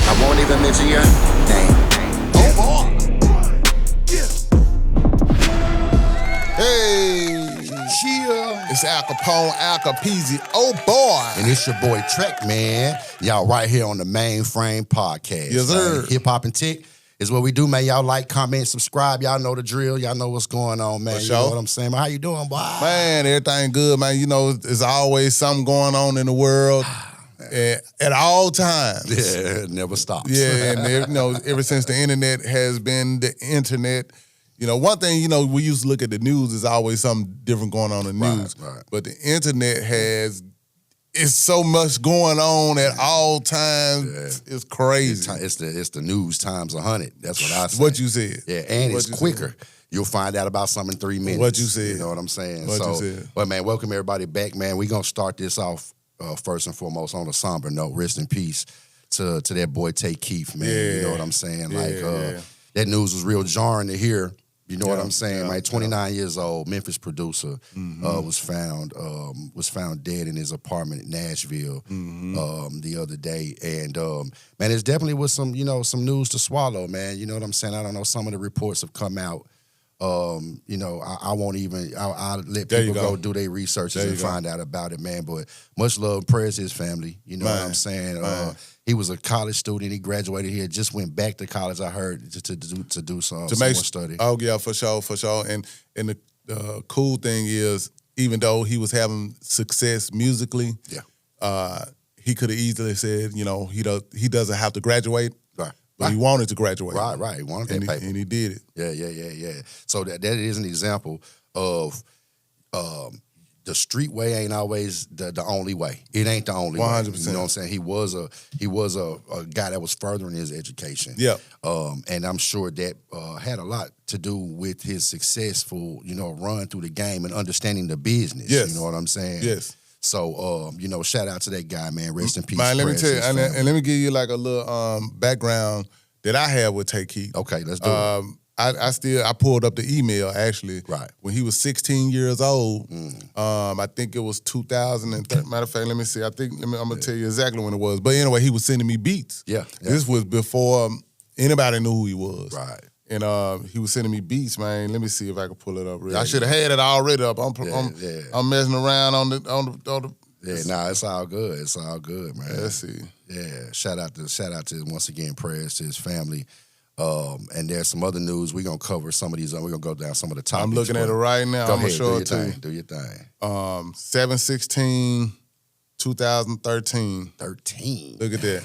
I won't even mention your name. Oh boy. Yeah. Hey, cheer. It's Al Kapone, Al Capeasy. Oh boy. And it's your boy Trackman. Y'all right here on the MANEFrame Podcast. Yes, sir. Hip Hop and Tech is what we do, man. Y'all like, comment, subscribe. Y'all know the drill. Y'all know what's going on, man. You know what I'm saying? How you doing, boy? Man, everything good, man. You know, there's always something going on in the world at all times. Yeah, it never stops. Yeah, and you know, ever since the internet has been the internet, you know, one thing, you know, we used to look at the news, there's always something different going on in the news. Right. But the internet it's so much going on at all times. Yeah. It's crazy. It's the news times 100. That's what I say. What you said. Yeah, and it's quicker. Said. You'll find out about something in 3 minutes. What you said. You know what I'm saying? What you said. But man, welcome everybody back, man. We're going to start this off first and foremost on a somber note. Rest in peace to that boy Tay Keith, man. Yeah. You know what I'm saying? Yeah. Like, that news was real jarring to hear. You know what I'm saying, right? 29 years old, Memphis producer, was found dead in his apartment in Nashville the other day, and man, it's definitely was some news to swallow, man. You know what I'm saying? I don't know. Some of the reports have come out. You know, I won't even. I'll let people go do their researches and find out about it, man. But much love, prayers to his family. You know what I'm saying? He was a college student. He graduated here. Just went back to college. I heard to do some more study. Oh yeah, for sure. And the cool thing is, even though he was having success musically, he could have easily said, you know, he doesn't have to graduate. Right. But he wanted to graduate. Right. He wanted that paper. And he did it. Yeah. So that is an example of the street way ain't always the only way. It ain't the only 100%. way. You know what I'm saying? He was a guy that was furthering his education. Yeah. And I'm sure that had a lot to do with his successful, run through the game and understanding the business. Yes. You know what I'm saying? Yes. So, shout out to that guy, man. Rest in peace. Man, let me tell you, and let me give you like a little background that I have with Tay Keith. Okay, let's do it. I pulled up the email actually. Right. When he was 16 years old. I think it was 2013. Matter of fact, let me see. I'm gonna tell you exactly when it was. But anyway, he was sending me beats. Yeah. This was before anybody knew who he was. Right. And he was sending me beats, man. Let me see if I can pull it up. I should have had it already up. I'm messing around on the. Yeah, nah, it's all good. It's all good, man. Let's see. Yeah, shout out to once again, prayers to his family. And there's some other news. We're gonna cover some of these. We're gonna go down some of the topics. I'm looking at it right now. I'm gonna show it to you. Do your thing. 7/16, 2013. 13. Look at that.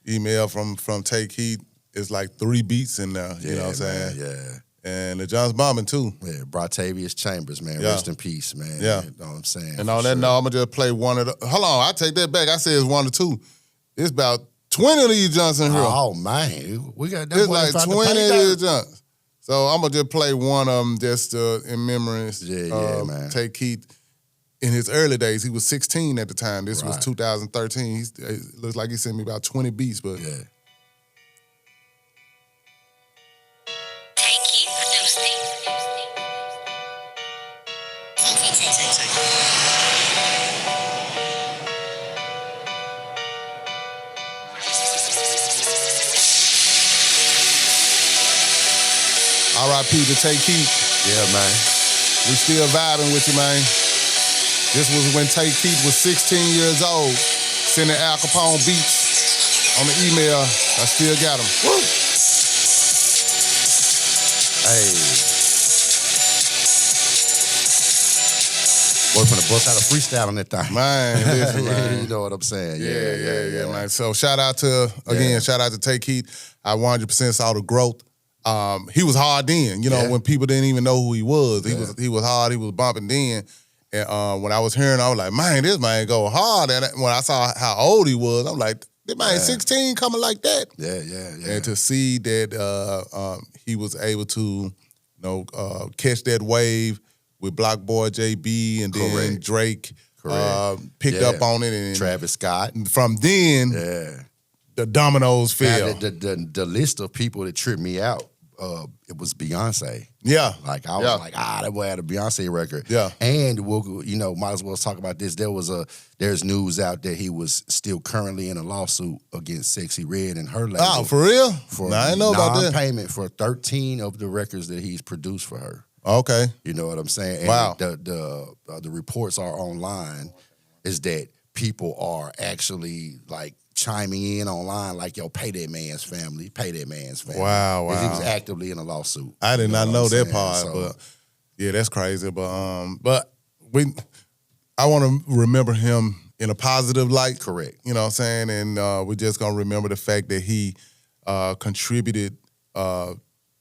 Email from Tay Keith. It's like 3 beats in there. You know what I'm saying? Yeah. And the John's bombing too. Yeah, Bratavius Chambers, man. Rest in peace, man. Yeah. You know what I'm saying? And on that note, I'm gonna just play one of the. Hold on, I take that back. I said it's 1 or 2. It's about 20 of these Johnson here. Oh man, we got that. It's like 20 of these Johnson. So I'm gonna just play one of them just in memory. Yeah, man. Tay Keith. In his early days, he was 16 at the time. This was 2013. It looks like he sent me about 20 beats, but yeah. Tay Keith produced it. RIP to Tay Keith. Yeah, man. We still vibing with you, man. This was when Tay Keith was 16 years old, sending Al Kapone beats on the email. I still got them. Woo! Hey. Boy, from the bust out a freestyle on that thing. Man, listen, man. You know what I'm saying? Yeah, man. So shout out to Tay Keith. I 100% saw the growth. He was hard then, when people didn't even know who he was. He was hard, he was bumping then. And when I was hearing, I was like, man, this man go hard. And when I saw how old he was, I'm like, this man 16 coming like that. Yeah. And to see that he was able to, catch that wave with Block Boy JB and then Drake picked up on it. And Travis Scott. From then, the dominoes fell. Now, the list of people that tripped me out it was Beyonce. Yeah. Like I was like, that boy had a Beyonce record. Yeah. And we'll, might as well talk about this. There's news out that he was still currently in a lawsuit against Sexy Red and her label. Oh, for real? For I didn't know about that. non-payment for 13 of the records that he's produced for her. Okay. You know what I'm saying? And wow. The reports are online is that people are actually like chiming in online like, yo, pay that man's family. Wow. He was actively in a lawsuit. I did not know that saying? part, So, but yeah, that's crazy. But I want to remember him in a positive light. Correct. You know what I'm saying? And we're just going to remember the fact that he contributed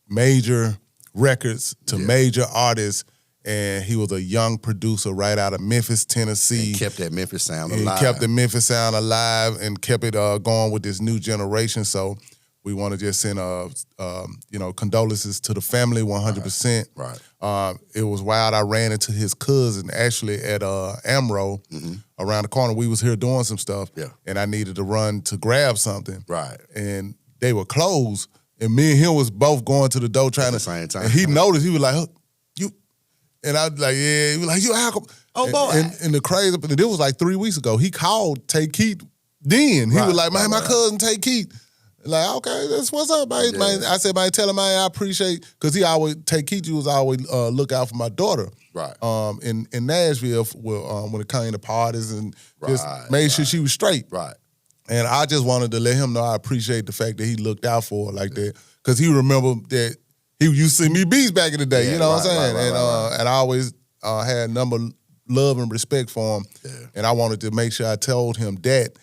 major records to major artists, and he was a young producer right out of Memphis, Tennessee. And kept that Memphis sound He alive. kept the Memphis sound alive and kept it going with this new generation. So we want to just send condolences to the family 100%. Right. It was wild. I ran into his cousin actually at Amro around the corner. We was here doing some stuff, and I needed to run to grab something. Right. And they were closed, and me and him was both going to the door trying the same time. And he noticed. He was like, "You," and I was like, "Yeah." He was like, "You Alcohol." Oh boy. And the crazy, but it was like 3 weeks ago. He called Tay Keith. Then he was like, "Man, my cousin Tay Keith." Like, okay, that's what's up, man. Yeah. Man, I said, man, tell him, man, I appreciate, because he always, Tay Keith, he was always look out for my daughter. Right. In Nashville, when it came to parties and just made sure she was straight. Right. And I just wanted to let him know I appreciate the fact that he looked out for her like that, because he remembered that he used to send me beats back in the day. You know what I'm saying? And I always had love and respect for him. Yeah. And I wanted to make sure I told him that.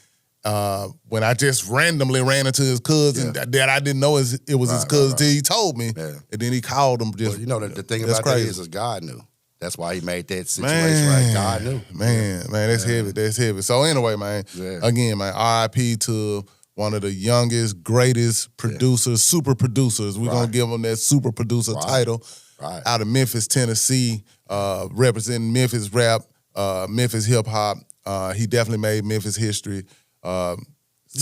When I just randomly ran into his cousin that I didn't know it was his cousin till he told me. Yeah. And then he called him. Just, well, the thing about that is God knew. That's why he made that situation right. God knew. Man, that's heavy. That's heavy. So anyway, man, again, man, RIP to one of the youngest, greatest producers, super producers. We're going to give him that super producer title out of Memphis, Tennessee, representing Memphis rap, Memphis hip hop. He definitely made Memphis history. He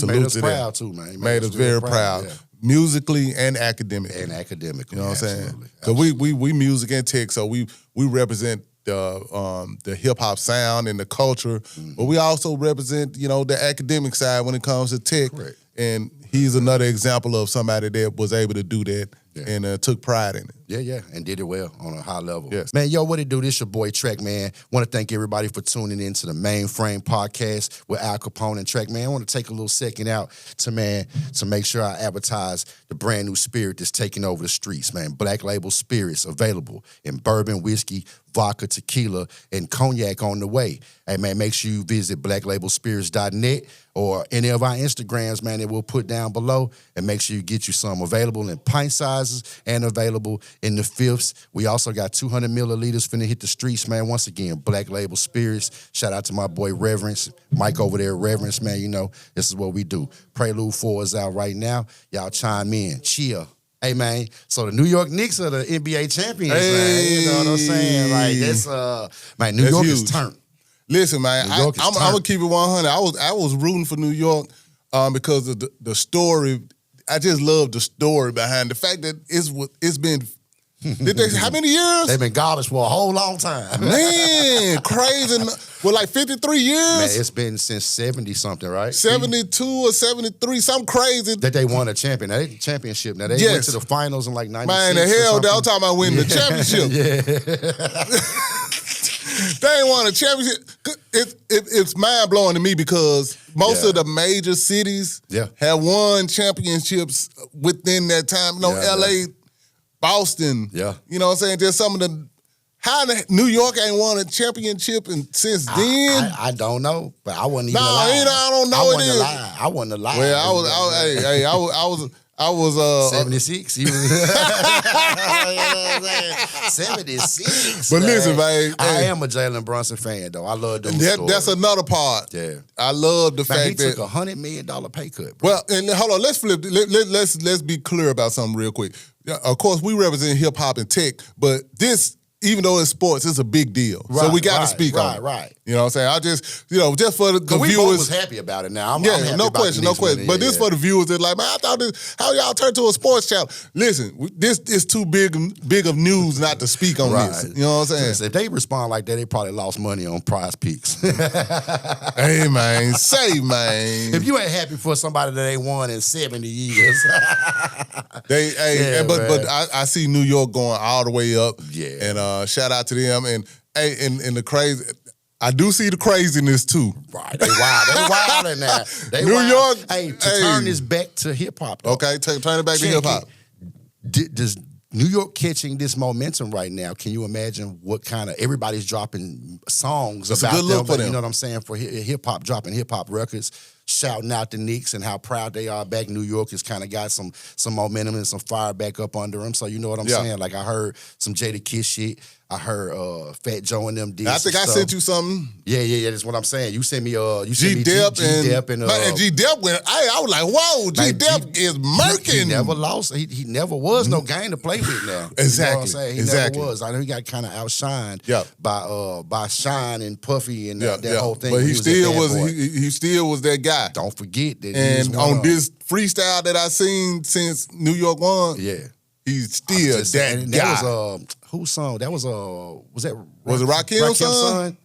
made us proud too, man. He made us very proud. Musically and academically. You know what I'm saying? Because we music and tech, so we represent the hip hop sound and the culture, but we also represent, the academic side when it comes to tech. Correct. And he's another example of somebody that was able to do that and took pride in it. Yeah, and did it well on a high level. Yes. Man, yo, what it do? This your boy Trackman. Want to thank everybody for tuning in to the MANEFrame Podcast with Al Kapone and Trackman. I want to take a little second out to make sure I advertise the brand new spirit that's taking over the streets, man. Black Label Spirits available in bourbon, whiskey, vodka, tequila, and cognac on the way. Hey, man, make sure you visit blacklabelspirits.net or any of our Instagrams, man, that we'll put down below, and make sure you get you some available in pint sizes and available in the fifths. We also got 200 milliliters finna hit the streets, man. Once again, Black Label Spirits. Shout out to my boy Reverence, Mike over there, Reverence, man. This is what we do. Prelude 4 is out right now. Y'all chime in. Cheer. Hey, man, so the New York Knicks are the NBA champions, man. You know what I'm saying? Like, that's, man, New York is turned. Listen, man, I'm going to keep it 100. I was rooting for New York because of the story. I just love the story behind the fact that it's been, how many years? They've been garbage for a whole long time. Man, crazy. Well, like 53 years? Man, it's been since 70-something, right? 72 or 73, something crazy. That they won a championship. Now, they championship. Now, they went to the finals in like 96 Man, the hell, I'm talking about winning the championship. They ain't won a championship. It's mind-blowing to me because most of the major cities have won championships within that time. L.A., Boston. Yeah. You know what I'm saying? Just some of the... How New York ain't won a championship since then? I don't know, but I wasn't even alive. I don't know I wasn't alive. Well, I was 76. 76. But listen, man. I am a Jalen Brunson fan, though. I love those stories. That's another part. Yeah. I love the fact that he took $100 million pay cut, bro. Well, and hold on, let's flip. Let's be clear about something real quick. Of course, we represent hip hop and tech, but this, even though it's sports, it's a big deal. So we got to speak on it. Right. You know what I'm saying? I just, just for the we viewers. both was happy about it now. I'm happy no about question, the no Knicks question. winning. But this for the viewers that like, man, I thought this, how y'all turned to a sports channel. Listen, this is too big of news not to speak on this. You know what I'm saying? So if they respond like that, they probably lost money on Prize Picks. Hey, man, man. If you ain't happy for somebody that ain't won in 70 years. But I see New York going all the way up. Yeah. And shout out to them. And the crazy, I do see the craziness too. Right. They wild. They wild in there. They New wild. York. Hey, turn this back to hip hop. Okay, turn it back to hip hop. Does New York catching this momentum right now? Can you imagine what kind of everybody's dropping songs It's about a good look for them. You know what I'm saying? For hip hop, dropping hip hop records, shouting out the Knicks and how proud they are back. New York has kind of got some momentum and some fire back up under them. So you know what I'm saying? Like I heard some Jada Kiss shit. I heard Fat Joe and them did. I think I sent you something. Yeah. That's what I'm saying. You sent me G-Dep and G-Dep went. I was like, whoa, G-Dep is murking. He never lost. He never was no game to play with now. Exactly. You know what I'm saying? He never was. I know he got kind of outshined by Shine and Puffy and that whole thing. But he still was that guy. Don't forget that. And on this freestyle that I seen since New York won, he's still that guy. That was whose song? That was it Rakim's son?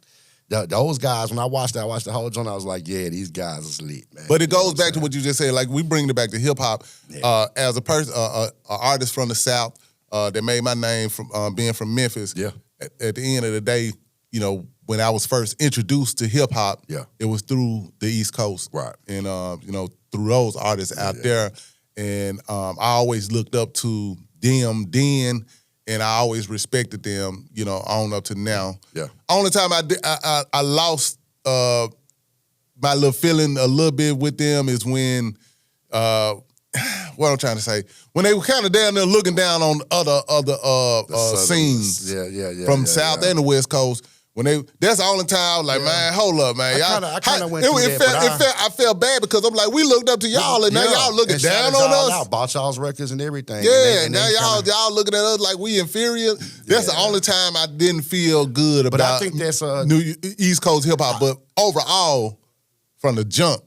Those guys, when I watched the whole joint, I was like, yeah, these guys is lit, man. But it goes back to what you just said. Like, we bring it back to hip-hop. As a person, an artist from the South that made my name from being from Memphis, at the end of the day, when I was first introduced to hip-hop, it was through the East Coast. Right. And, through those artists out there. And I always looked up to them then, and I always respected them, on up to now. Yeah. Only time I lost my little feeling a little bit with them is when, what I'm trying to say, when they were kind of down there looking down on other scenes from South and the West Coast. That's the only time I was like, man, hold up, man. I kind of went through that. I felt bad because I'm like, we looked up to y'all, and now y'all looking down on us. Out, bought y'all's records and everything. Yeah, and now y'all looking at us like we inferior. That's the only time I didn't feel good about. But I think that's East Coast hip hop. But overall, from the jump,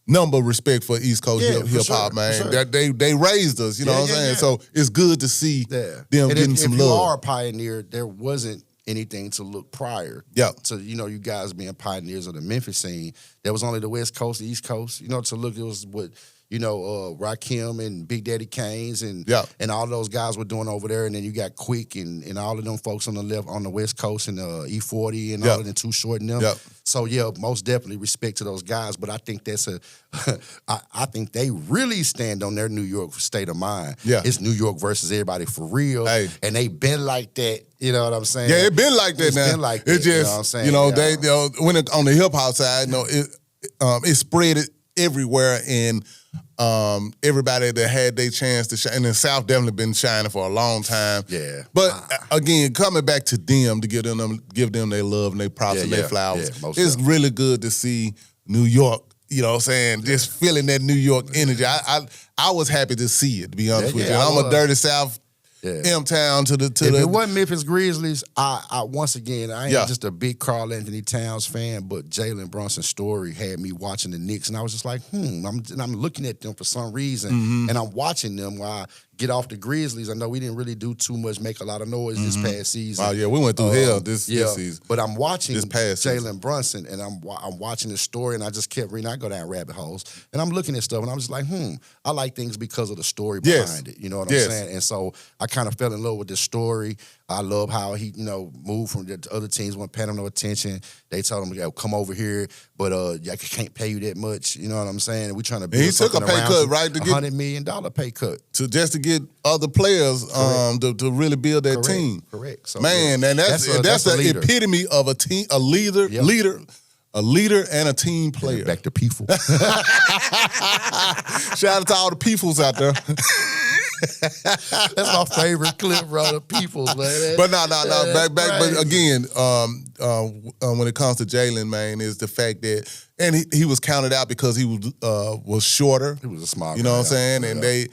number of respect for East Coast hip hop, man. Sure. They raised us, you know what I'm saying? So it's good to see them getting some love. If you are a pioneer, there wasn't anything to look prior to, you guys being pioneers of the Memphis scene. There was only the West Coast, the East Coast, to look, it was what, Rakim and Big Daddy Kane's and all those guys were doing over there. And then you got Quick and all of them folks on the West Coast and E40 and all of them Too Short and them. So most definitely respect to those guys. But I think that's I think they really stand on their New York state of mind. It's New York versus everybody for real. And they been like that. You know what I'm saying? Yeah, it been like that now. Been like that, it just, you know what I'm saying? they when it, on the hip hop side, it spread it everywhere, and everybody that had their chance to shine, and the South definitely been shining for a long time. But again, coming back to them to give them their love and their props and their flowers, it's really good to see New York. You know what I'm saying? Just feeling that New York energy. I was happy to see it, to be honest with you. And I'm a dirty South M-Town to the. If it wasn't Memphis Grizzlies, I once again, I ain't just a big Karl Anthony Towns fan, but Jalen Brunson's story had me watching the Knicks, and I was just like, I'm looking at them for some reason, and I'm watching them while I get off the Grizzlies. I know we didn't really do too much, make a lot of noise this past season. Oh, yeah, we went through hell this season. But I'm watching Jalen Jalen Brunson, and I'm watching the story, and I just kept reading. I go down rabbit holes, and I'm looking at stuff, and I'm just like, I like things because of the story behind it. You know what I'm saying? And so I kind of fell in love with this story. I love how he, moved from the other teams, weren't paying him no attention. They told him, come over here, but I can't pay you that much. You know what I'm saying? We trying to build something around. He took a pay cut, right? To get $100 million pay cut. Just to get other players to really build that team. Correct. So, man, and that's the epitome of a team, a leader, a leader and a team player. Back to people. Shout out to all the peoples out there. That's my favorite clip, bro. The peoples, man. But no. Back. But again, when it comes to Jalen, man, is the fact that, and he was counted out because he was shorter. He was a smart guy. You know what I'm saying? And they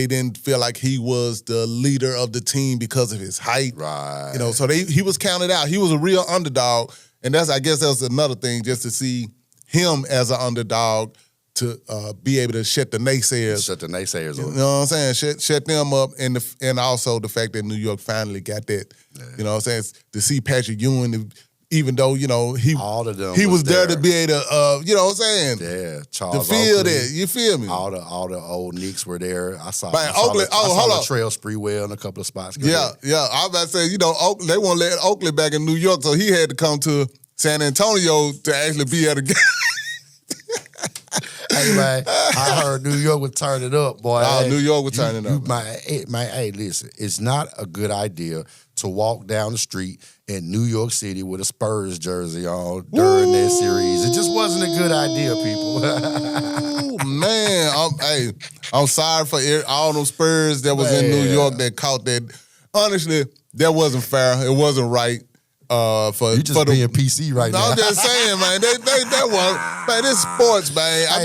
didn't feel like he was the leader of the team because of his height. Right. So he was counted out. He was a real underdog. And I guess that's another thing, just to see him as an underdog to be able to shut the naysayers. Shut the naysayers up. You know what I'm saying? Shut them up, and also the fact that New York finally got that. Yeah. You know what I'm saying? To see Patrick Ewing, even though, you know, he was there to be able to, you know what I'm saying? Yeah, Charles to feel Oakley, that. You feel me? All the old Knicks were there. I saw Oakley. Latrell Sprewell in a couple of spots. Yeah. I was about to say, you know, they won't let Oakley back in New York, so he had to come to San Antonio to actually be at a game. Hey, man, I heard New York would turn it up, boy. Oh, New York would turn it up. Hey, listen, it's not a good idea to walk down the street in New York City with a Spurs jersey on during that series. It just wasn't a good idea, people. Ooh, man. I'm sorry for all those Spurs that was in New York that caught that. Honestly, that wasn't fair. It wasn't right. You just being PC right now. I'm just saying, man. That was, man. This sports, man. I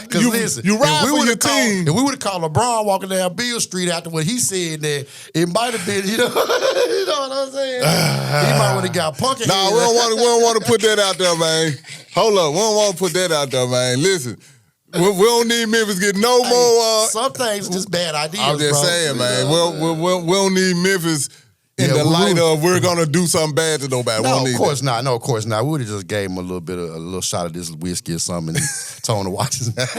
mean, listen, you ride for your team. If we would have called LeBron walking down Beale Street after what he said, that it might have been, you know what I'm saying? He might would have got punked. Nah, we don't want to put that out there, man. Hold up, we don't want to put that out there, man. Listen. We don't need Memphis getting no more. Some things are just bad ideas. I'm just saying, man. We don't need Memphis in the light of we're gonna do something bad to nobody. No, of course not. No, of course not. We would have just gave him a little shot of this whiskey or something and told him to watch his mouth.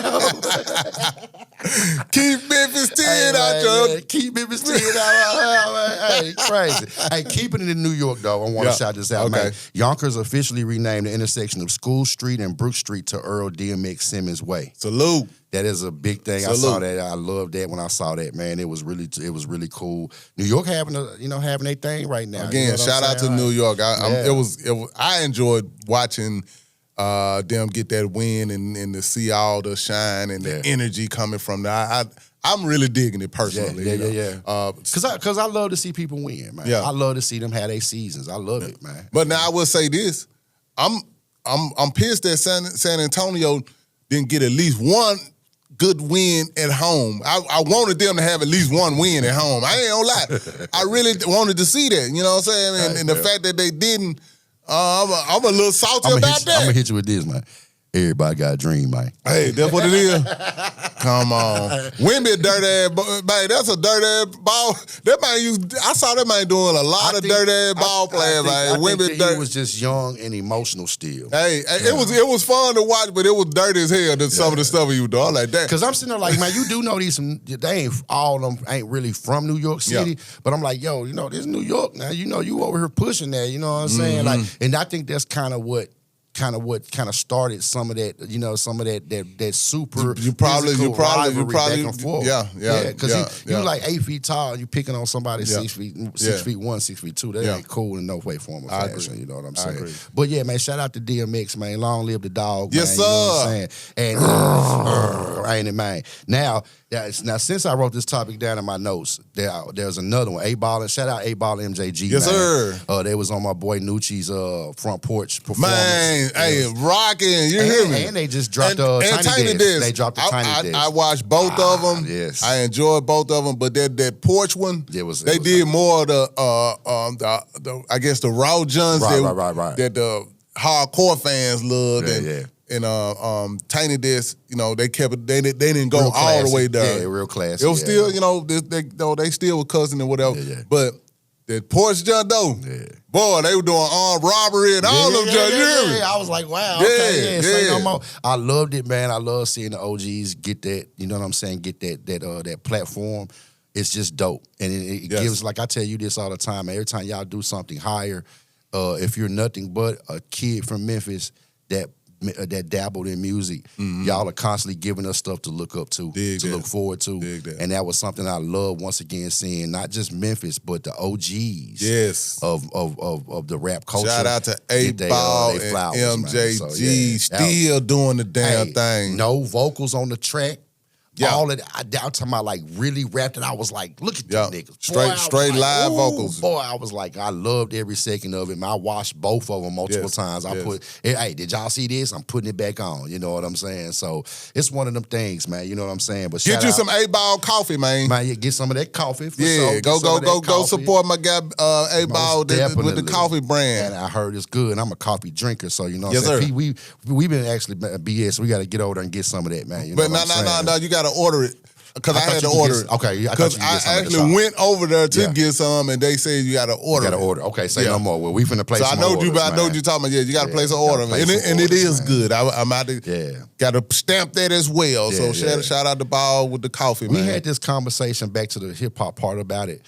Keep Memphis 10 out, Joe. Keep Memphis 10 out. Hey, crazy. Hey, keeping it in New York, though, I want to shout this out, man. Yonkers officially renamed the intersection of School Street and Brook Street to Earl DMX Simmons Way. Salute. That is a big thing. Salute. I saw that. I loved that when I saw that, man. It was really cool. New York having their thing right now. Again, you know shout out to New York. I enjoyed watching them get that win and to see all the shine and the energy coming from that. I'm really digging it personally. Because I love to see people win, man. Yeah. I love to see them have their seasons. I love it, man. But now I will say this: I'm pissed that San Antonio didn't get at least one good win at home. I wanted them to have at least one win at home. I ain't gonna lie. I really wanted to see that. You know what I'm saying? And the fact that they didn't, I'm a little salty about that. I'm gonna hit you with this, man. Everybody got a dream, man. Hey, that's what it is. Come on. Wimby dirt ass, man, that's a dirt ass ball. I saw that man doing a lot of dirt ass ball playing, man. He was just young and emotional still. Hey, it was fun to watch, but it was dirty as hell, some of the stuff he was doing. Like that. Because I'm sitting there like, man, you do know they ain't all of them ain't really from New York City. But I'm like, yo, this is New York now. You over here pushing that, you know what I'm saying? Like, and I think that's kind of what started some of that, some of that super you probably back and forth. Because you like 8 feet tall and you picking on somebody 6 feet 1, 6 feet 2. That ain't cool in no way, form, or fashion. You know what I'm saying? Agree. But yeah, man, shout out to DMX, man. Long live the dog, man. Yes, sir. You know what I'm saying? And ain't it, man? Now, since I wrote this topic down in my notes, there's another one. A-Ball, shout out A-Ball MJG, yes, man. Sir. They was on my boy Nucci's front porch performance. Man, hey, rocking, you hear me? And they just dropped Tiny Desk. They dropped the Tiny Desk. I watched both of them. Yes. I enjoyed both of them, but that porch one, they did more of the I guess the raw Johns that the hardcore fans loved. And Tiny Desk, they kept it. They didn't go all the way down. Yeah, real classy. It was still, they still were cousin and whatever. But the porch jump though, boy, they were doing armed robbery and all them jump. I was like, wow, okay, say no more. I loved it, man. I love seeing the OGs get that. You know what I'm saying? Get that platform. It's just dope, and it gives. Like I tell you this all the time. Man, every time y'all do something higher, if you're nothing but a kid from Memphis that dabbled in music, y'all are constantly giving us stuff to look up to, look forward to. And that was something I love, once again, seeing not just Memphis, but the OGs of the rap culture. Shout out to A-Ball and MJG, still doing the damn thing. No vocals on the track, Yeah. All of that. I'm talking about like really rapped it. I was like, look at these niggas. Straight live vocals. Boy, I was like, I loved every second of it. I watched both of them multiple times. I put, hey, did y'all see this? I'm putting it back on. You know what I'm saying? So it's one of them things, man. You know what I'm saying? But get you some 8-Ball coffee, man. Man, get some of that coffee. Go support my guy 8-Ball with the coffee brand. And I heard it's good. I'm a coffee drinker, so you know what I'm saying? We've been actually BS. We got to get over there and get some of that, man. You know no, you got to order it. Because I had to order it. Okay, because I actually went over there to get some, and they said you got to order. You got to order. Okay, say no more. Well, we finna place. So I know you, but I know what you're talking about. Yeah, you got to place an order, and it is good. I'm out to got to stamp that as well. So shout out to Ball with the coffee. We had this conversation back to the hip hop part about it.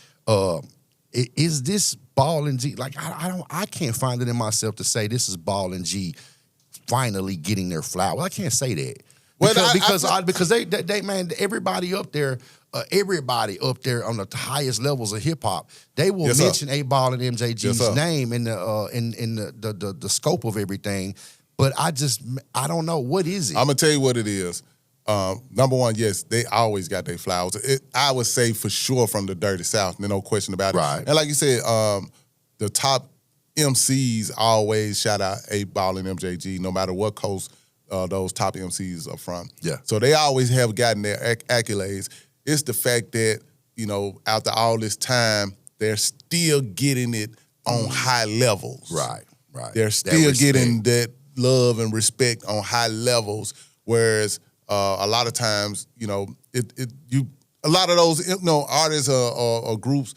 Is this Ball and G? Like I can't find it in myself to say this is Ball and G finally getting their flower. Well, I can't say that. Because they man, everybody up there on the highest levels of hip hop, they will mention 8-Ball and MJG's name in the scope of everything. But I don't know, what is it? I'm gonna tell you what it is. Number one, yes, they always got their flowers. I would say for sure from the Dirty South, no question about it. Right. And like you said, the top MCs always shout out 8-Ball and MJG, no matter what coast those top MCs are from. Yeah. So they always have gotten their accolades. It's the fact that, after all this time, they're still getting it on high levels. Right. They're still getting that love and respect on high levels, whereas a lot of times, a lot of those, artists or groups,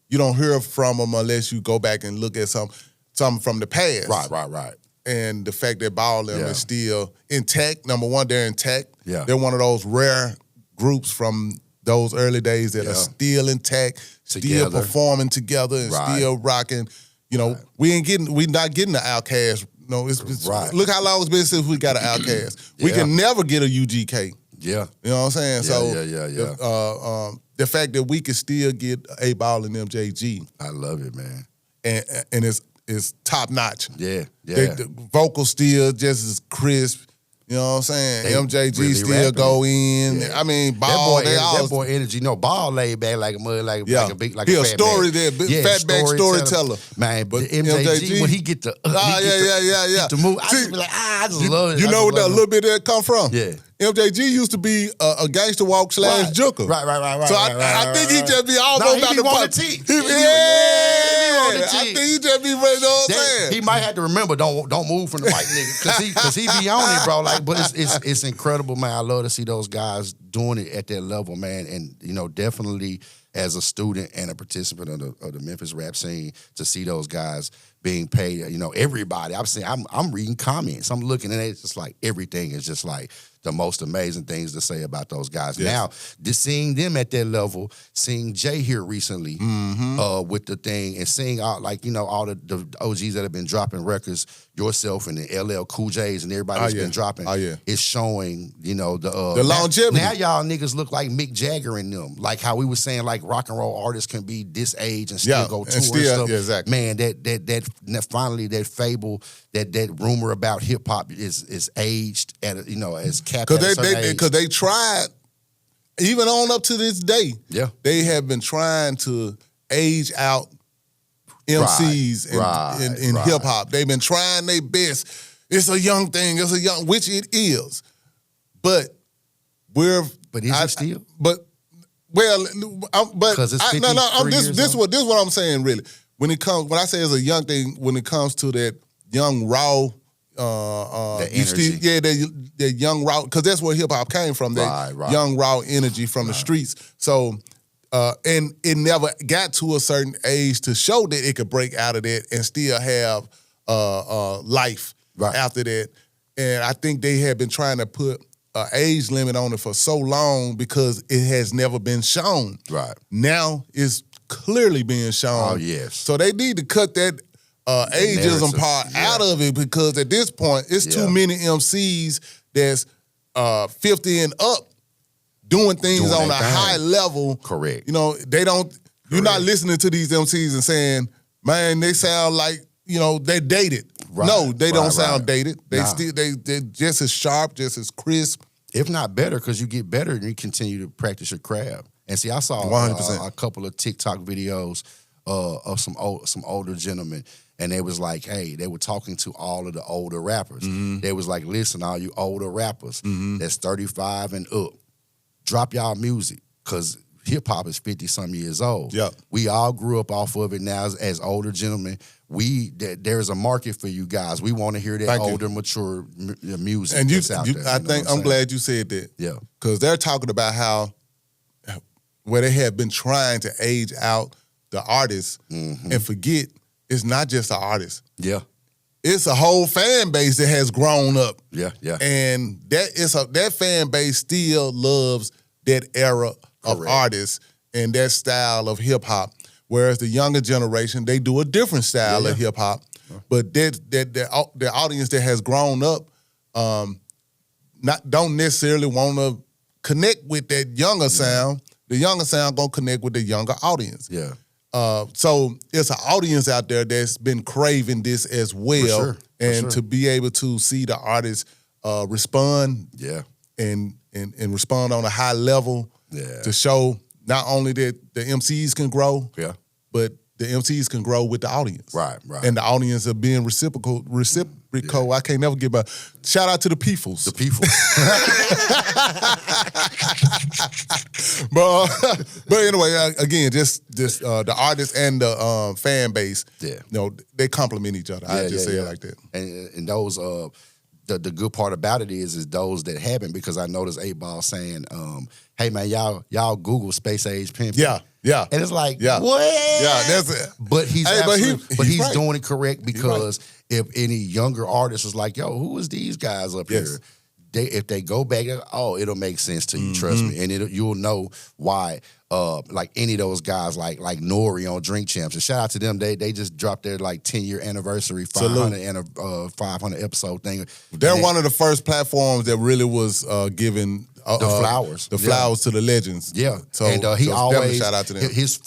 you don't hear from them unless you go back and look at something from the past. Right. And the fact that Ball them is still intact. Number one, they're intact. Yeah. They're one of those rare groups from those early days that are still intact, still performing together, and still rocking. We not getting the Outkast. No, it's look how long it's been since we got an Outkast. We can never get a UGK. Yeah. You know what I'm saying? Yeah. The fact that we can still get 8-Ball and MJG. I love it, man. And it's top notch. Yeah. The vocals still just as crisp. You know what I'm saying? MJG really still go in. Yeah. I mean, Ball, that boy energy. No, Ball laid back like a mud, like a big, like a fat story man. there, fatback storyteller. Man, but MJG when he get the get the move, I just be like, I just love it. You know where that little bit of that come from? Yeah. MJG used to be a gangster walk / jooker. Right. So I think he just be almost about to want the T. I think he just be ready. You know what I'm saying? He might have to remember, don't move from the white nigga, because he be on it, bro. Like, but it's incredible, man. I love to see those guys doing it at that level, man. And definitely as a student and a participant of the Memphis rap scene, to see those guys being paid, everybody. I'm reading comments. I'm looking, and it's just like everything is just like the most amazing things to say about those guys. Yes. Now, just seeing them at that level, seeing Jay here recently with the thing, and seeing all the OGs that have been dropping records, yourself and the LL Cool J's and everybody that's been dropping, it's showing, the longevity. Now y'all niggas look like Mick Jagger and them. Like how we were saying, like rock and roll artists can be this age and still go tour and stuff. Yeah, exactly. Man, that finally that fable, that rumor about hip hop is aged at as capped at a certain age. Because they tried, even on up to this day. Yeah, they have been trying to age out MCs in hip hop. They've been trying their best. It's a young thing. Which it is, but is it still? Because it's 53 this what I'm saying really. When I say it's a young thing, when it comes to that young raw, the energy. That young raw, because that's where hip hop came from. That young raw energy from the streets. So, and it never got to a certain age to show that it could break out of that and still have life after that. And I think they have been trying to put an age limit on it for so long because it has never been shown. Right. Now it's clearly being shown. Oh, yes. So they need to cut that ageism part out of it, because at this point, it's too many MCs that's 50 and up doing things on a high level. Correct. You're not listening to these MCs and saying, man, they sound like, they're dated. Right. No, they don't sound dated. They're just as sharp, just as crisp, If not better, because you get better and you continue to practice your craft. And see, I saw 100%. A couple of TikTok videos of some older gentlemen, and they was like, hey, they were talking to all of the older rappers. They was like, listen, all you older rappers that's 35 and up, drop y'all music, because hip-hop is 50-some years old. Yep. We all grew up off of it now as older gentlemen. There's a market for you guys. We want to hear that older, mature music And that's out there. I think I'm glad you said that. Yeah. Because they're talking about how where they have been trying to age out the artists and forget it's not just the artist. Yeah. It's a whole fan base that has grown up. Yeah, yeah. And that fan base still loves that era of artists and that style of hip hop. Whereas the younger generation, they do a different style of hip hop. But the audience that has grown up don't necessarily want to connect with that younger sound. The younger sound gonna connect with the younger audience. Yeah. So it's an audience out there that's been craving this as well. To be able to see the artists respond and respond on a high level to show not only that the MCs can grow, but the MCs can grow with the audience. Right. And the audience are being reciprocal. I can't never get by. Shout out to the peoples. The people. But anyway, again, just the artists and the fan base, they complement each other. I just say it like that. And those, the good part about it is those that haven't, because I noticed 8Ball saying, hey man, y'all Google space age pimping. Yeah. And it's like, what? Yeah, that's it. But he's he's right. doing it correct, because if any younger artist was like, yo, who is these guys up here? If they go back, it'll make sense to you, trust me. And you'll know why, like any of those guys like Nori on Drink Champs. And shout out to them. They just dropped their like 10-year anniversary, 500 episode thing. They're one of the first platforms that really was giving the flowers. The flowers to the legends. Yeah. So, and he always, shout out to them. His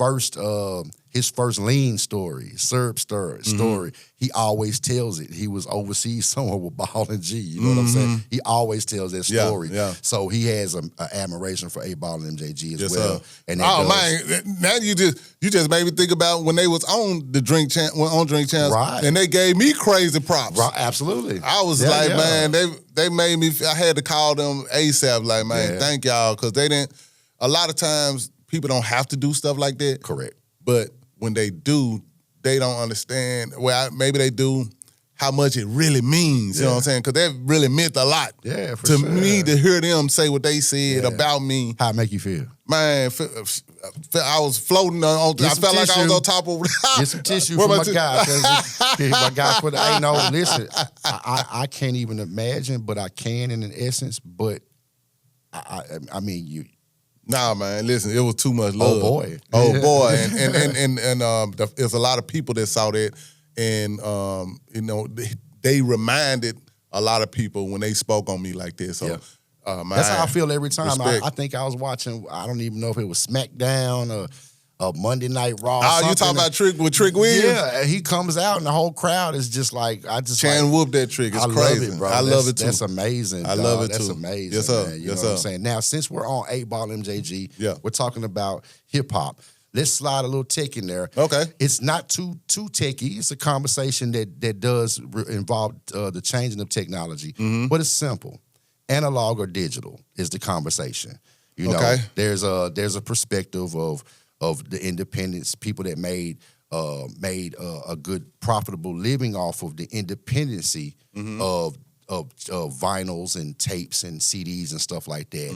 first lean story, syrup story, he always tells it. He was overseas somewhere with Ball and G. You know what I'm saying? He always tells that story. Yeah. So he has an admiration for 8Ball and MJG as well. Sir. And man, now you just made me think about when they was on the Drink Champs, right? And they gave me crazy props. Right, absolutely. I was man, they made me. I had to call them ASAP. Like, man, thank y'all, because they didn't. A lot of times people don't have to do stuff like that. Correct. But when they do, they don't understand. Well, maybe they do how much it really means. You know what I'm saying? Because that really meant a lot to me to hear them say what they said about me. How it make you feel? Man, I was floating on. I felt like I was on top of. Get some tissue for my guy. My guy put. Hey, no, listen. I can't even imagine, but I can in an essence. But I mean, you. Nah, man, listen, it was too much love. Oh boy, and there's a lot of people that saw that, and they reminded a lot of people when they spoke on me like this. So, that's how I feel every time. Respect. I think I was watching. I don't even know if it was SmackDown or Monday Night Raw. Oh, you talking about Trick Williams? Yeah, he comes out and the whole crowd is just like, whoop that Trick. It's crazy. Love it, bro. I love it too. That's amazing. I love it too. That's amazing. Yes, sir. Man. You know what I'm saying? Now, since we're on 8Ball MJG, we're talking about hip hop. Let's slide a little tech in there. Okay. It's not too techy. It's a conversation that does involve the changing of technology, but it's simple. Analog or digital is the conversation. You know, there's a perspective of the independents, people that made a good profitable living off of the independency of vinyls and tapes and CDs and stuff like that,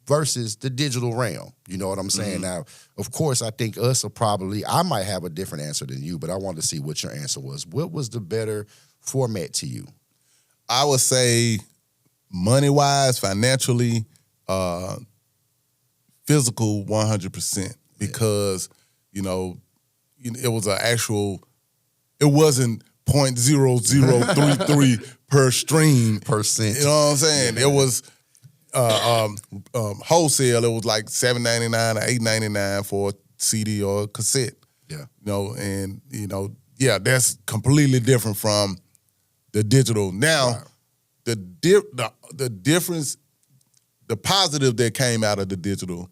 versus the digital realm. You know what I'm saying? Now, of course, I think I might have a different answer than you, but I wanted to see what your answer was. What was the better format to you? I would say money-wise, financially, physical 100%, because it was it wasn't 0.0033 per stream percent. You know what I'm saying? It was wholesale. It was like $7.99 or $8.99 for a CD or a cassette. Yeah, that's completely different from the digital. Now, the difference, the positive that came out of the digital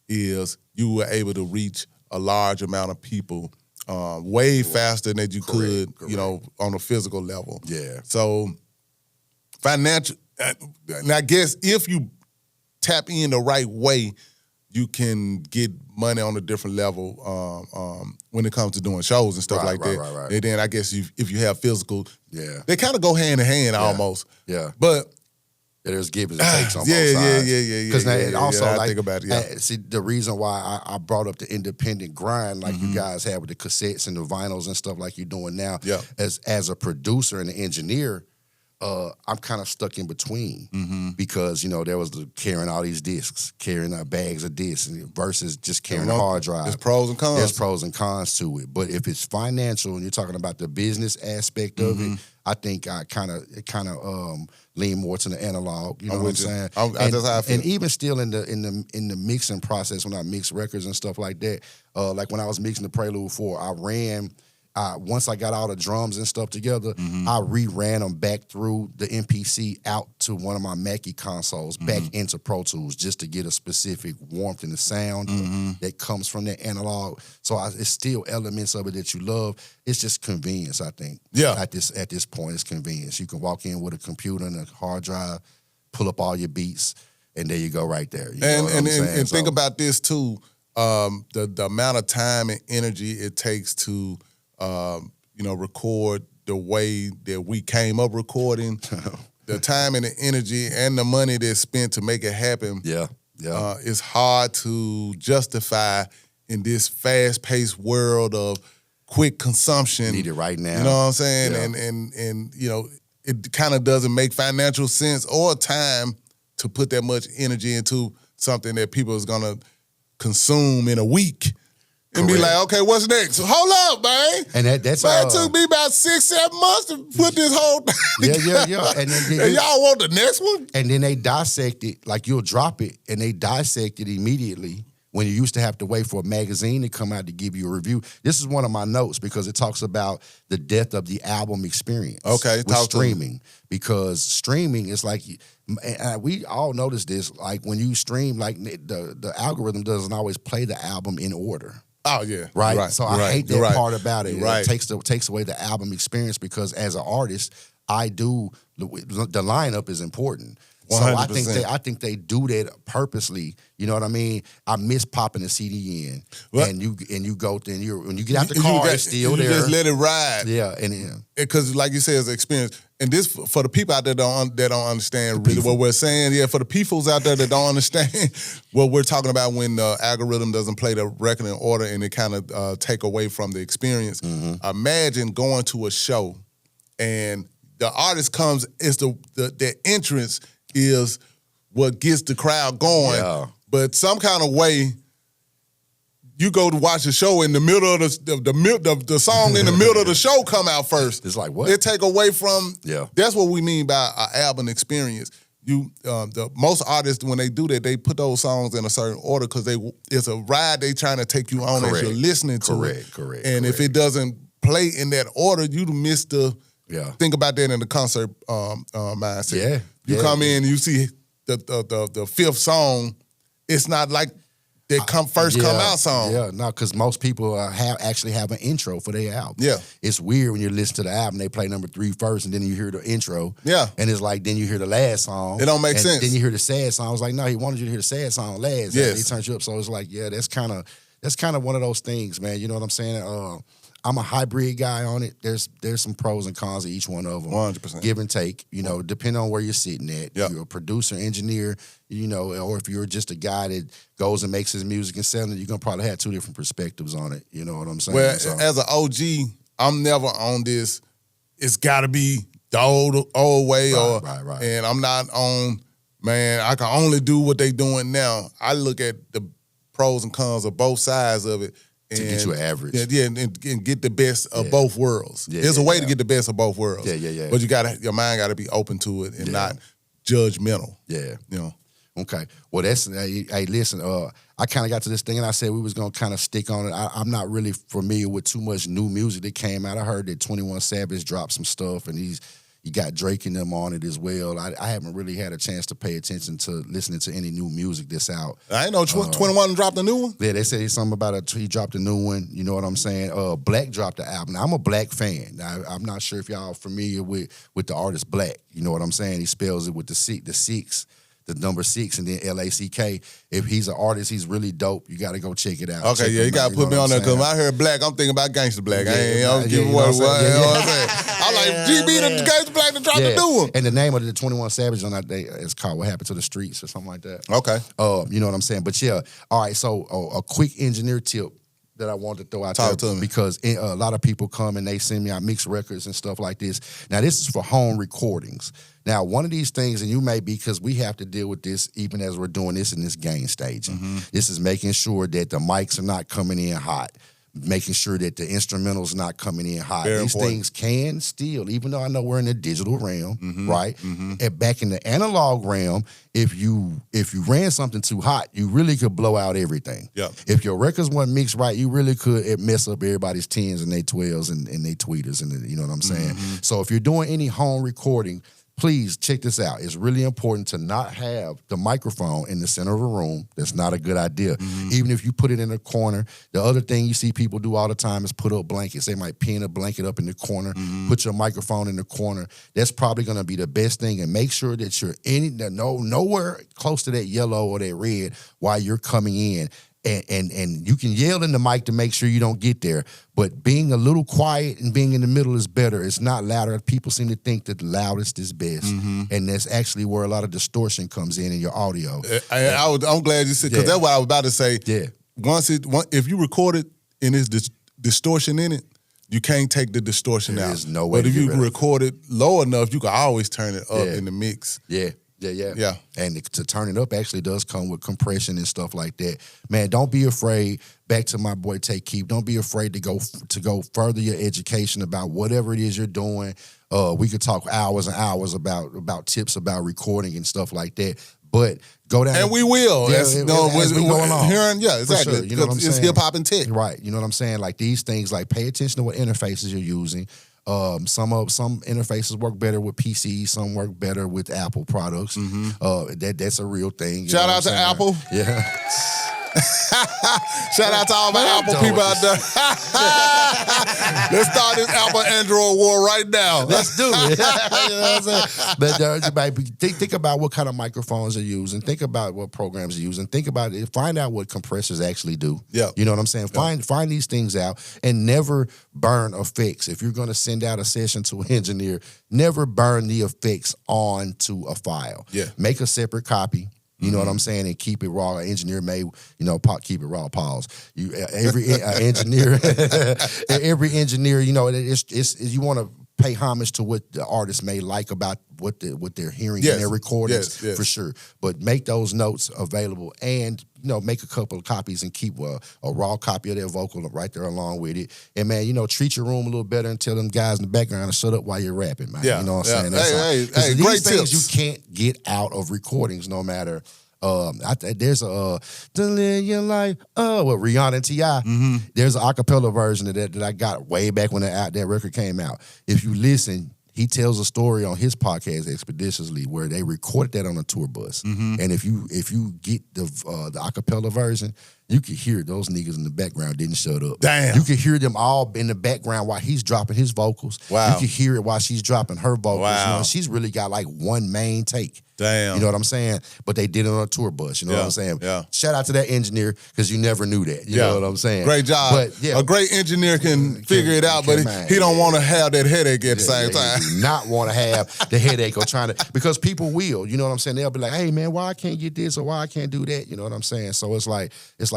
is you were able to reach a large amount of people way faster than you could, on a physical level. Yeah. So financial, and I guess if you tap in the right way, you can get money on a different level when it comes to doing shows and stuff like that. Right. And then I guess if you have physical, Yeah. they kind of go hand in hand almost. Yeah. But there's gives and takes on both yeah. sides. Because also, I think about it, see, the reason why I brought up the independent grind like you guys have with the cassettes and the vinyls and stuff like you're doing now, as a producer and an engineer, I'm kind of stuck in between because, there was the carrying all these discs, carrying bags of discs versus just carrying a hard drive. There's pros and cons. There's pros and cons to it. But if it's financial and you're talking about the business aspect of it, I think I kind of lean more to the analog. You know what I'm saying? That's how I feel. And even still in the mixing process, when I mix records and stuff like that, like when I was mixing the Prelude 4, I ran. Once I got all the drums and stuff together, I reran them back through the MPC out to one of my Mackie consoles, back into Pro Tools, just to get a specific warmth in the sound that comes from that analog. So it's still elements of it that you love. It's just convenience, I think. Yeah. At this point, it's convenience. You can walk in with a computer and a hard drive, pull up all your beats, and there you go right there. You know what I'm saying? And think about this too, the amount of time and energy it takes to record the way that we came up recording, the time and the energy and the money that's spent to make it happen. It's hard to justify in this fast-paced world of quick consumption. Need it right now. You know what I'm saying? Yeah. And it kind of doesn't make financial sense or time to put that much energy into something that people is gonna consume in a week. And be like, okay, what's next? Hold up, man. And that's it took me about 6-7 months to put this whole thing together. Yeah. And y'all want the next one? And then they dissect it, like you'll drop it, and they dissect it immediately when you used to have to wait for a magazine to come out to give you a review. This is one of my notes because it talks about the death of the album experience. Okay, with streaming. Because streaming is like, we all notice this, like when you stream, like the algorithm doesn't always play the album in order. Oh, yeah. Right? So I hate that part about it. Right. It takes away the album experience because as an artist, the lineup is important. 100%. So I think they do that purposely. You know what I mean? I miss popping the CD in, and you go when you get out the car, it's still there. Just let it ride. Yeah, because like you said, it's an experience. And this for the people out there that don't understand really what we're saying. Yeah, for the peoples out there that don't understand what we're talking about when the algorithm doesn't play the record in order and it kind of take away from the experience. Imagine going to a show and the artist comes. It's the entrance is what gets the crowd going. Yeah. But some kind of way, you go to watch the show in the middle of the song in the middle of the show come out first. It's like what? It take away from. Yeah. That's what we mean by an album experience. Most artists when they do that, they put those songs in a certain order because it's a ride they trying to take you on as you're listening to it. Correct. And if it doesn't play in that order, you miss the. Yeah. Think about that in the concert mindset. Yeah. You come in and you see the fifth song. It's not like they come out song. Yeah, no, because most people actually have an intro for their album. Yeah. It's weird when you listen to the album, they play number 3 first, and then you hear the intro. Yeah. And it's like, then you hear the last song. It don't make sense. Then you hear the sad song. I was like, no, he wanted you to hear the sad song last. Yes. He turns you up. So it's like, yeah, that's kind of one of those things, man. You know what I'm saying? I'm a hybrid guy on it. There's some pros and cons of each one of them. 100%. Give and take, depending on where you're sitting at. Yep. You're a producer, engineer, or if you're just a guy that goes and makes his music and selling it, you're going to probably have 2 different perspectives on it. You know what I'm saying? Well, as an OG, I'm never on this, it's got to be the old way. Right. And I'm not on, man, I can only do what they doing now. I look at the pros and cons of both sides of it. To get you an average. Yeah, and get the best of both worlds. There's a way to get the best of both worlds. Yeah. But your mind got to be open to it and not judgmental. Yeah. Okay. Well, hey, listen, I kind of got to this thing and I said we was going to kind of stick on it. I'm not really familiar with too much new music that came out. I heard that 21 Savage dropped some stuff and he's You got Drake and them on it as well. I haven't really had a chance to pay attention to listening to any new music that's out. I ain't know 21 dropped a new one. Yeah, they said something about he dropped a new one. You know what I'm saying? Black dropped the album. Now, I'm a Black fan. I'm not sure if y'all familiar with the artist Black. You know what I'm saying? He spells it with the six. The number 6 and then LACK. If he's an artist, he's really dope. You got to go check it out. Okay, you got to put me on there because when I heard Black, I'm thinking about Gangsta Black. I ain't giving what I'm saying. I'm like, GB, the Gangsta Black that dropped the new one. And the name of the 21 Savage on that day is called What Happened to the Streets or something like that. Okay. You know what I'm saying? But yeah, all right, so a quick engineer tip that I wanted to throw out there to me. Because a lot of people come and they send me out mixed records and stuff like this. Now, this is for home recordings. Now, one of these things, and you may be, because we have to deal with this even as we're doing this in this game staging. This is making sure that the mics are not coming in hot, making sure that the instrumentals not coming in hot. Very These important. things can still, even though I know we're in the digital realm, right? And back in the analog realm, if you ran something too hot, you really could blow out everything. Yeah. If your records weren't mixed right, you really could mess up everybody's 10s and their 12s and their tweeters, and you know what I'm saying? So if you're doing any home recording, please check this out. It's really important to not have the microphone in the center of a room. That's not a good idea. Even if you put it in a corner. The other thing you see people do all the time is put up blankets. They might pin a blanket up in the corner, put your microphone in the corner. That's probably going to be the best thing. And make sure that you're nowhere close to that yellow or that red while you're coming in. And you can yell in the mic to make sure you don't get there, but being a little quiet and being in the middle is better. It's not louder. People seem to think that the loudest is best, and that's actually where a lot of distortion comes in your audio. I'm glad you said, because that's what I was about to say. Yeah. If you record it and there's distortion in it, you can't take the distortion out. There's no way. But if you record it low enough, you can always turn it up in the mix. Yeah. And to turn it up actually does come with compression and stuff like that. Man, don't be afraid. Back to my boy Tay Keith. Don't be afraid to go further your education about whatever it is you're doing. We could talk hours and hours about tips about recording and stuff like that. But go down and we will. Yeah, as we go along. Hearing, yeah, exactly. Sure. You know what I'm saying? It's hip hop and tech, right? You know what I'm saying? Like these things. Like pay attention to what interfaces you're using. Some interfaces work better with PCs, some work better with Apple products. That's a real thing. Shout out to Apple. Yeah. Shout out to all my Apple people out there. Let's start this Apple Android war right now. Let's do it. You know what I'm saying? But think about what kind of microphones you're using. Think about what programs you're using. Think about it. Find out what compressors actually do. Yeah. You know what I'm saying? Find these things out and never burn effects. If you're going to send out a session to an engineer, never burn the effects onto a file. Yeah. Make a separate copy. You know what I'm saying, and keep it raw. An engineer may, keep it raw. Pause. Every engineer, it's you want to pay homage to what the artist may like about what they're hearing in their recordings, for sure. But make those notes available, and make a couple of copies and keep a raw copy of their vocal right there along with it. And man, treat your room a little better and tell them guys in the background to shut up while you're rapping, man. Yeah. You know what I'm saying? Hey, these great things tips. you can't get out of recordings, no matter. There's a to live your life. With Rihanna and T.I. There's an acapella version of that I got way back when that record came out. If you listen, he tells a story on his podcast Expeditiously where they recorded that on a tour bus. And if you get the acapella version, you can hear those niggas in the background didn't shut up. Damn. You can hear them all in the background while he's dropping his vocals. Wow. You can hear it while she's dropping her vocals. Wow. She's really got like one main take. Damn. You know what I'm saying? But they did it on a tour bus. You know what I'm saying? Yeah. Shout out to that engineer because you never knew that. You know what I'm saying? Great job. But a great engineer can figure it out, but he don't want to have that headache at the same time. He do not want to have the headache of trying to, because people will. You know what I'm saying? They'll be like, hey man, why I can't get this or why I can't do that? You know what I'm saying? So it's like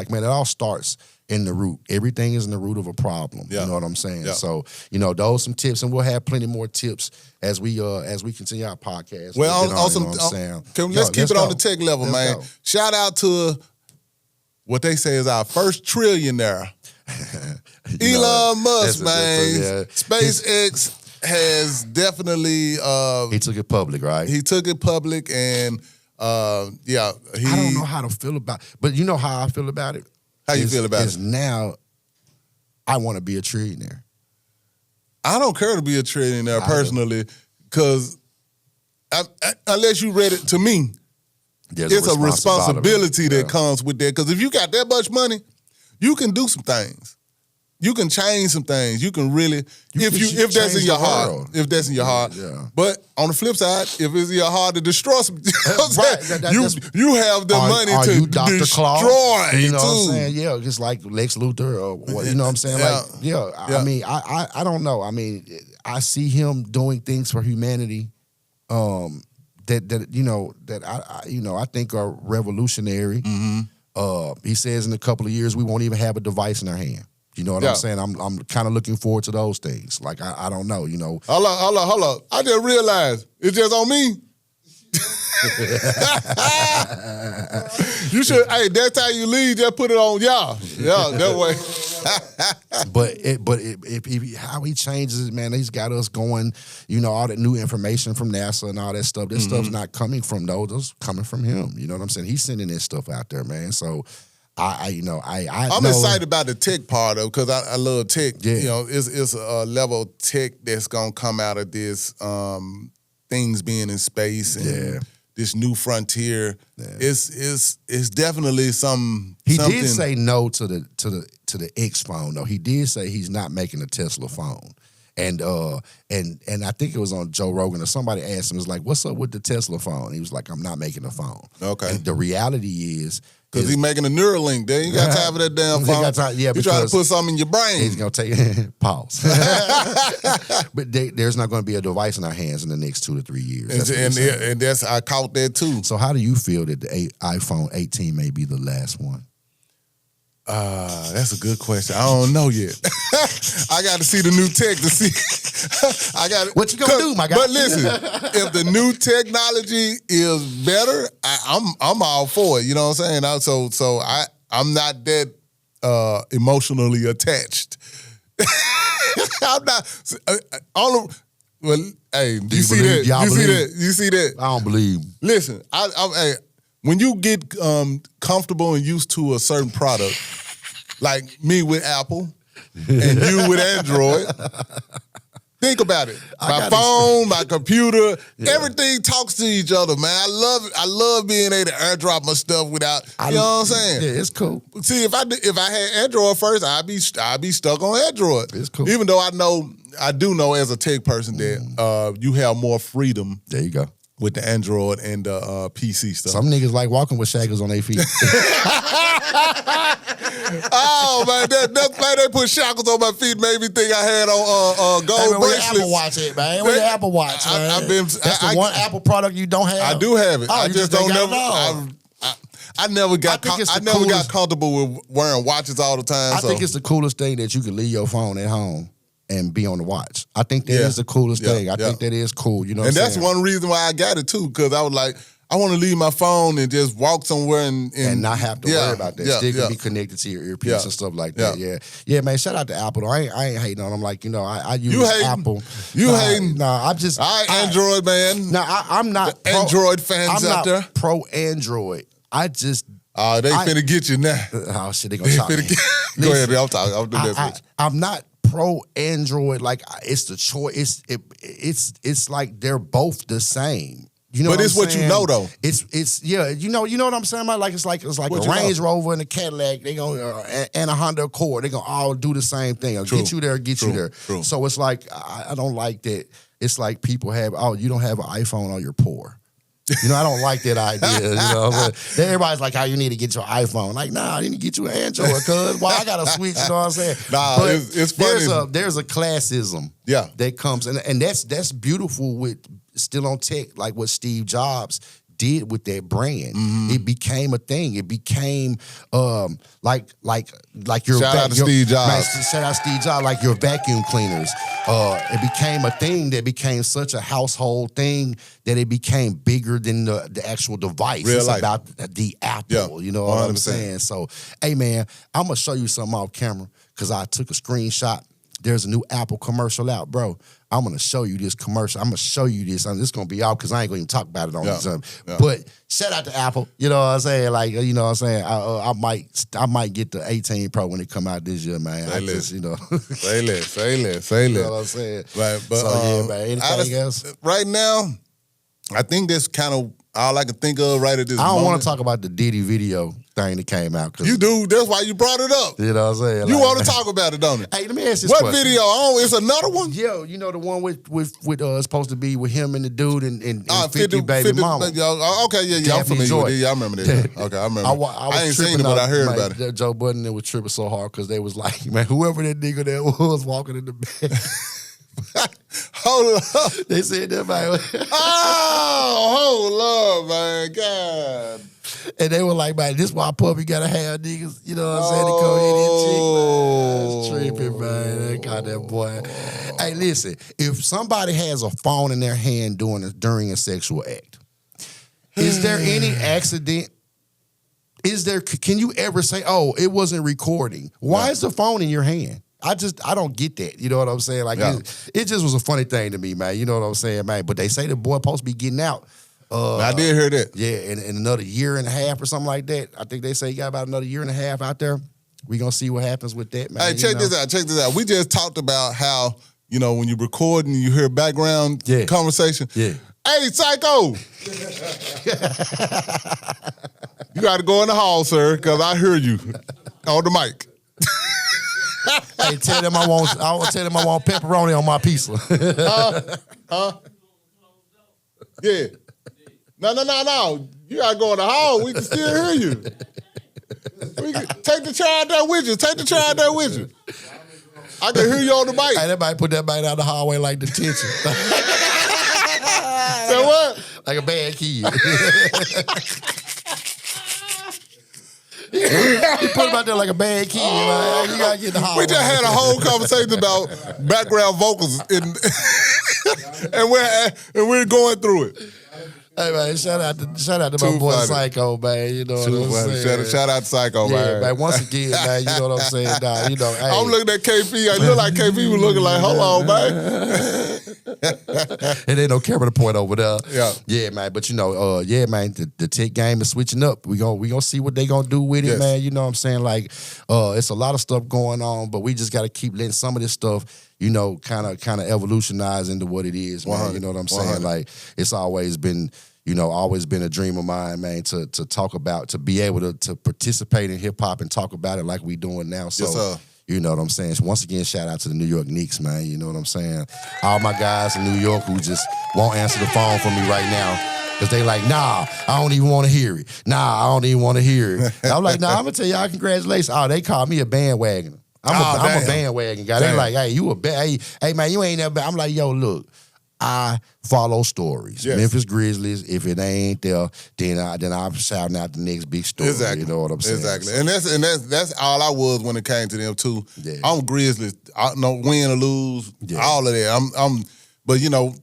man, it all starts in the root. Everything is in the root of a problem. Yeah. You know what I'm saying? Yeah. So, those some tips, and we'll have plenty more tips as we continue our podcast. Well, let's keep it on the tech level, man. Go. Shout out to what they say is our first trillionaire, Elon Musk, man. SpaceX has definitely he took it public, right? He took it public, and I don't know how to feel about it, but you know how I feel about it? How you feel about it? Is now I want to be a trillionaire. I don't care to be a trillionaire personally, because unless you read it, to me, it's a responsibility that comes with that. Because if you got that much money, you can do some things. You can change some things. You can really, if that's in your heart. If that's in your heart. Yeah. But on the flip side, if it's in your heart to destroy some, you have the money to you Dr. destroy. Claw? You know too. what I'm saying? Yeah, just like Lex Luthor or what, you know what I'm saying? I mean, I don't know. I mean, I see him doing things for humanity that I think are revolutionary. Mm-hmm. He says in a couple of years we won't even have a device in our hand. You know what I'm saying? I'm kind of looking forward to those things. Like, I don't know, you know. Hold up. I just realized it's just on me. You should, hey, next time you leave, just put it on y'all. Yeah, that way. But how he changes it, man, he's got us going, you know, all that new information from NASA and all that stuff. This stuff's not coming from those, coming from him. You know what I'm saying? He's sending this stuff out there, man. So I'm excited about the tech part of it because I love tech. Yeah. You know, it's a level of tech that's gonna come out of this things being in space and this new frontier. Yeah. It's definitely something. He did say no to the X phone though. He did say he's not making a Tesla phone. And I think it was on Joe Rogan or somebody asked him, it's like, what's up with the Tesla phone? He was like, I'm not making a phone. Okay. And the reality is, because he's making a Neuralink. There, you got time for that damn phone. You trying to put something in your brain. He's going to take pause. But there's not going to be a device in our hands in the next 2 to 3 years. And that's I caught that too. So how do you feel that the iPhone 18 may be the last one? That's a good question. I don't know yet. I got to see the new tech to see. What you gonna do, my guy? But listen, if the new technology is better, I'm all for it. You know what I'm saying? So I'm not that emotionally attached. I'm not. Well, hey, you see that? You see that? I don't believe. Listen, hey, when you get comfortable and used to a certain product, like me with Apple and you with Android, think about it. My phone, my computer, everything talks to each other, man. I love being able to airdrop my stuff without, you know what I'm saying? Yeah, it's cool. See, if I had Android first, I'd be stuck on Android. It's cool. Even though I do know as a tech person that you have more freedom. There you go. With the Android and the PC stuff. Some niggas like walking with shackles on their feet. Oh, man, that's why they put shackles on my feet, made me think I had on gold bracelets. Apple Watch it, man. Where your Apple Watch, man? That's the one Apple product you don't have. I do have it. Oh, I just don't never. I never got comfortable with wearing watches all the time. I think it's the coolest thing that you can leave your phone at home and be on the watch. I think that is the coolest thing. I think that is cool. You know, and that's one reason why I got it too, because I was like, I want to leave my phone and just walk somewhere and not have to worry about that. Still can be connected to your earpiece and stuff like that. Yeah, man. Shout out to Apple. Though. I ain't hating on them. Like, you know, I use Apple. You hating? Nah, Android man. No, I'm not Android fans out there. Pro Android. I just. They finna get you now. Oh shit, they gonna talk. Go ahead, I'm talking. I'm doing that. I'm not pro Android. Like it's the choice. It's like they're both the same. You know, but it's what you know though. It's you know what I'm saying. Like it's like a Range Rover and a Cadillac. They gonna and a Honda Accord. They gonna all do the same thing. I'll get you there, get you there. True. So it's like I don't like that. It's like people have you don't have an iPhone or you're poor. You know, I don't like that idea. You know, but everybody's like, "How you need to get your iPhone?" Like, nah, I need to get you an Android, cuz. Well, I gotta switch. You know what I'm saying? Nah, but it's funny. There's a classism, that comes, and that's beautiful with still on tech, like what Steve Jobs did with that brand. Mm-hmm. It became a thing. It became like your shout out to Steve Jobs. Shout out Steve Jobs, like your vacuum cleaners. It became a thing that became such a household thing that it became bigger than the actual device. It's about the Apple. You know what 100%. I'm saying? So, hey man, I'm gonna show you something off camera because I took a screenshot there's a new Apple commercial out, bro. I'm going to show you this commercial. I'm going to show you this. This is going to be out because I ain't going to even talk about it on this. But shout out to Apple. You know what I'm saying? Like, you know what I'm saying? I might get the 18 Pro when it come out this year, man. Say less. You know. Say less. You know what I'm saying? Right, but so, man, anything else? Right now, I think that's kind of all I can think of right at this moment. I don't want to talk about the Diddy video thing that came out. You do. That's why you brought it up. You know what I'm saying? You want to talk about it, don't you? Hey, let me ask you what question. video? Oh, it's another one? Yo, you know the one with it's supposed to be with him and the dude and 50 baby mama. Okay, yeah, I'm familiar with it. Yeah, I remember that. Okay, I remember. I ain't seen it, but I heard about it. Joe Budden was tripping so hard because they was like, man, whoever that nigga that was walking in the bed. Hold up. They said that, man. Hold up, man. God. And they were like, man, this why puppy gotta have niggas, you know what I'm saying, to come in and chick, man. That's tripping, man. They got that boy. Hey, listen, if somebody has a phone in their hand during a sexual act, is there any accident? Can you ever say, oh, it wasn't recording? Why is the phone in your hand? I don't get that. You know what I'm saying? Like, it just was a funny thing to me, man. You know what I'm saying, man? But they say the boy supposed to be getting out. I did hear that. Yeah, in another year and a half or something like that. I think they say he got about another year and a half out there. We gonna see what happens with that, man. Hey, check this out. We just talked about how, you know, when you record and you hear background conversation. Yeah. Hey, psycho! You got to go in the hall, sir, because I hear you on the mic. Hey, tell them I want pepperoni on my pizza. Yeah. No. You gotta go in the hall. We can still hear you. Take the chair out there with you. I can hear you on the mic. Hey, that might put that bite out the hallway like detention. Say what? Like a bad kid. He put him out there like a bad kid. Man. You gotta get in the hallway. We just had a whole conversation about background vocals, and we're going through it. Hey man, shout out to my boy Psycho, man. You know what I'm saying? Shout out to Psycho, man. Man. Once again, man, you know what I'm saying? Nah, you know, hey. I'm looking at KP. I look like KP was looking like, hold on, man. It ain't no camera to point over there. Yeah, man. But you know, man, the tech game is switching up. We gonna see what they gonna do with it, man. You know what I'm saying? Like, it's a lot of stuff going on, but we just gotta keep letting some of this stuff, you know, kind of evolutionize into what it is, man. You know what I'm saying? 100. Like, it's always been a dream of mine, man, to talk about, to be able to participate in hip hop and talk about it like we doing now. So, yes, sir. You know what I'm saying? So once again, shout out to the New York Knicks, man. You know what I'm saying? All my guys in New York who just won't answer the phone for me right now because they like, nah, I don't even want to hear it. Nah, I don't even want to hear it. I'm like, nah, I'm going to tell y'all congratulations. Oh, they call me a bandwagoner. I'm a bandwagon guy. They like, hey, you hey, man, you ain't never. I'm like, yo, look, I follow stories. Yes. Memphis Grizzlies. If it ain't there, then I'm shouting out the next big story. Exactly. You know what I'm saying? Exactly. And that's all I was when it came to them too. Yeah. I'm Grizzlies. I know win or lose, all of that. But you know,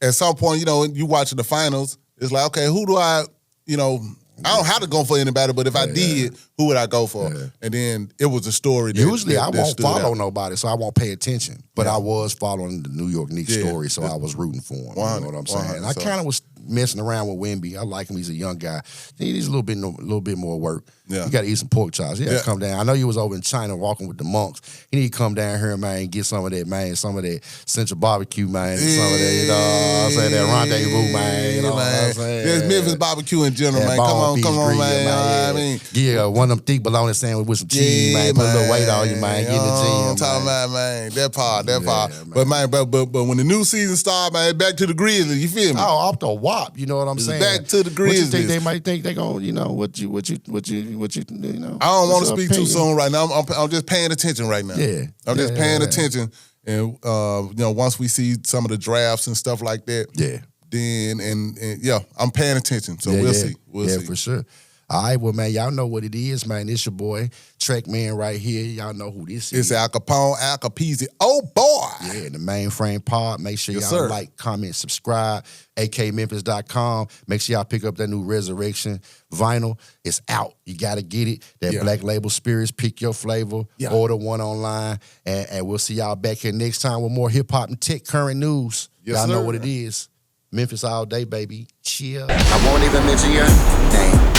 at some point, you know, you watching the finals, it's like, okay, who do I, you know, I don't have to go for anybody, but if I did, who would I go for? Yeah. And then it was a story that usually that I won't follow out. Nobody, so I won't pay attention. But I was following the New York Knicks story, so I was rooting for him. You know what I'm saying? I kind of was messing around with Wemby. I like him. He's a young guy. He needs a little bit more work. Yeah. You got to eat some pork chops. He had to come down. I know you was over in China walking with the monks. He need to come down here, man, and get some of that, man, some of that Central Barbecue, man, and some of that, you know what I'm saying, that rendezvous, man. You know what I'm saying? There's Memphis barbecue in general, man. Come on, man. I mean, one of them thick bologna sandwich with some cheese, man. Put a little weight on you, man. Get in the gym, I'm talking about, man. That part. But man, but when the new season starts, man, back to the Grizzlies. You feel me? Oh, off the wop. You know what I'm saying? Back to the Grizzlies. What you think they might think they gonna, you know, what you know? I don't want to speak too soon right now. I'm just paying attention right now. Yeah, I'm just paying attention, and you know, once we see some of the drafts and stuff like that, then and I'm paying attention. So we'll see. We'll see for sure. All right, well, man, y'all know what it is, man. It's your boy, Trackman right here. Y'all know who this It's is. Al Kapone, Al Capeasy. Oh, boy. Yeah, the MANEFrame Pod. Make sure Yes, y'all sir. like, comment, subscribe. akmemphis.com. Make sure y'all pick up that new Resurrection vinyl. It's out. You got to get it. That Black Label Spirits. Pick your flavor. Yeah. Order one online. And we'll see y'all back here next time with more hip-hop and tech current news. Yes, y'all know sir. what it is. Memphis all day, baby. Chill. I won't even mention your name.